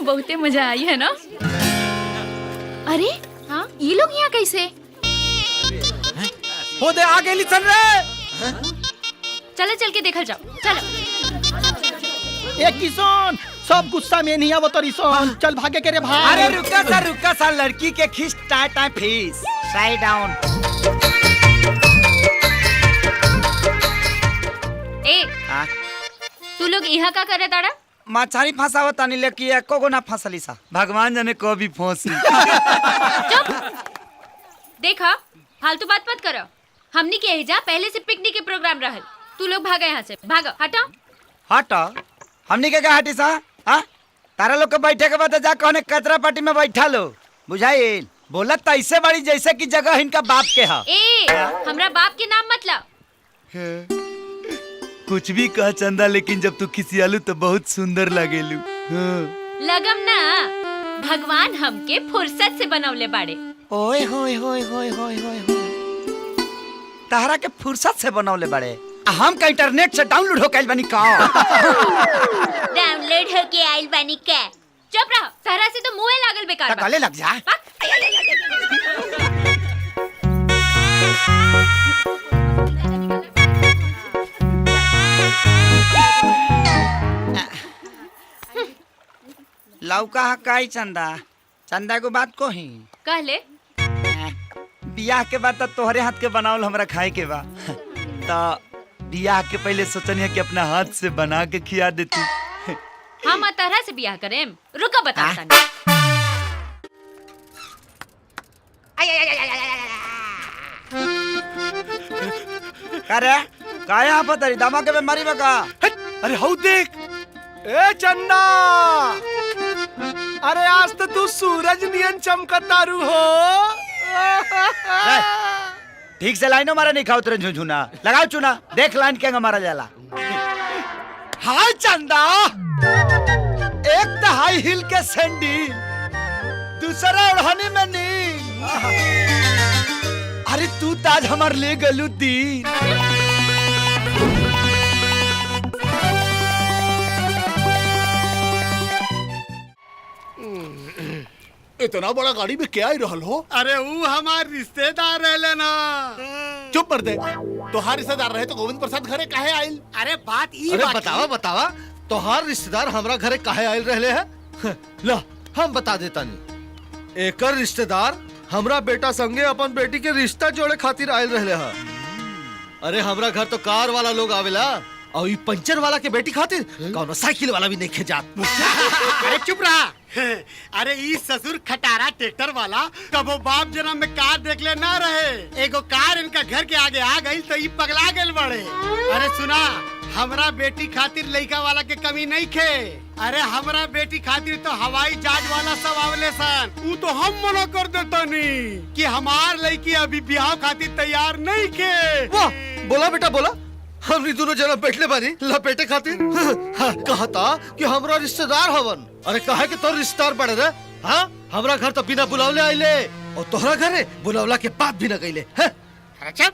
बहुते मजा आई है ना। अरे हाँ, ये लोग यहाँ कैसे? हो दे आगे ली चल रे। चलो चल के देखल जाओ, चलो। ए किशन, सब गुस्सा में नहीं आवत रिसन, चल भागे के रे भाई। अरे रुका सा लड़की के खींच टाटा फीस। Side down. ए तू लोग यहाँ का करे ताड़ा? मछारी फंसावत तानी लेकी एको गो ना फंसली सा। भगवान जाने को भी फंसी। चुप। देखा, फालतू बात मत करो। हमनी के एजा पहले से पिकनिक के प्रोग्राम रहल। तू लोग भागा यहाँ से, भागो, हटो। हटो? हमनी के क्या हटी सा? हाँ? तारा लोग के बैठे के बाद जा कहने कचरा पार्टी में बैठा लो। बुझाइल? बोला तैसे बड़ी जैसे की जगह इनका बाप के है। ए, हमरा बाप के नाम मत लाओ। कुछ भी कह चंदा, लेकिन जब तू खिसियालू तो बहुत सुंदर लगेलू। लगम ना, भगवान हमके फुर्सत से बनवले बाड़े। ओए होए होए होए होए होए होए। तारा के फुर्सत से बनवले बाड़े। हम का इंटरनेट से डाउनलोड हो कैल बनी का। डाउनलोड हो के आइल बानी का। चुप रहो, सहरा से तो मुंह लागल बेकार बा। गले लग जा। लौका हकाई चंदा, चंदा को बात को ही कहले। बियाह के बाद तो तोहरे हाथ के बनावल हमरा खाए के बा। तो बियाह के पहले सोचनी कि अपना हाथ से बना के खिया देती। हम तरह से बियाह करें। रुका बताता नहीं। अरे का यहाँ पतरी दामा के बीमारी बका। अरे हौ देख। ए चंदा, अरे आज तो तू सूरज नियन चमकतारू हो। ठीक से लाइनो मारा नहीं खाओ तेरे झुझुना। लगाओ चुना, देख लाइन क्या मारा जाला। हाय चंदा, एक तो हाई हिल के सैंडल, दूसरा ओढ़नी में नील। अरे तू ताज हमार ले गलू दीन। इतना बड़ा गाड़ी में क्या ही रहल हो? अरे वो हमार रिश्तेदार रहले ना। चुप कर दे। तोहार रिश्तेदार रहे तो गोविंद प्रसाद घरे काहे आइल? अरे बात ई अरे बात बतावा बतावा, तोहार रिश्तेदार हमरा घरे काहे आइल रहले है? ला हम बता देता नहीं। एकर रिश्तेदार हमरा बेटा संगे अपन बेटी के रिश्ता जोड़े खातिर आइल रहले है। अरे हमरा घर तो कार वाला लोग आवेला, और ई पंचर वाला के बेटी खातिर कौनो साइकिल वाला भी नहीं खेजात। अरे चुप रहा। अरे ई ससुर खटारा ट्रैक्टर वाला कबो बाप जन्म में कार देखले ना रहे। एगो कार इनका घर के आगे आ गई तो ई पगला गेल बड़े। अरे सुना, हमरा बेटी खातिर लड़का वाला के कमी नहीं खे। अरे हमरा बेटी खातिर तो हवाई जहाज वाला सब आवले सन। ऊ तो हम मना कर देता नहीं कि हमार लड़की अभी ब्याह खातिर तैयार नहीं खे। वाह, बोला बेटा बोला। हमनी दोनों जना बैठले बानी लपेटे खातिर। कहा था कि हमरा रिश्तेदार हवन। अरे कहा कि तोर रिश्तेदार बड़े रे। हाँ, हमरा घर तो बिना बुलावले आइले, और तोहरा घरे बुलावला के बात भी न गईले। अच्छा